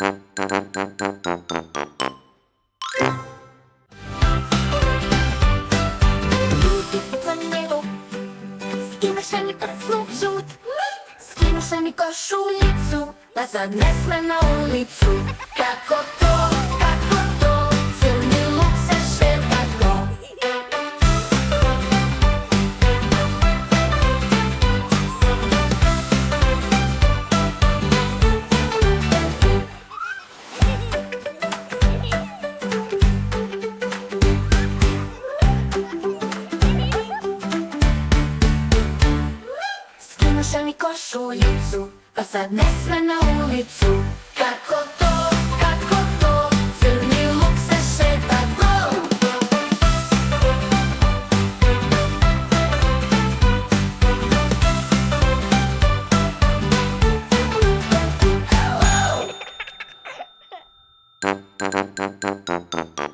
Люди планету с киношами послужат, с киношами кошулицу, назад несме на улицу. Kako to, crni luk se šeta go. Skinuše mi košuljicu, pa sad ne sme na ulicu. Kako to, crni luk se šeta go. Thank you.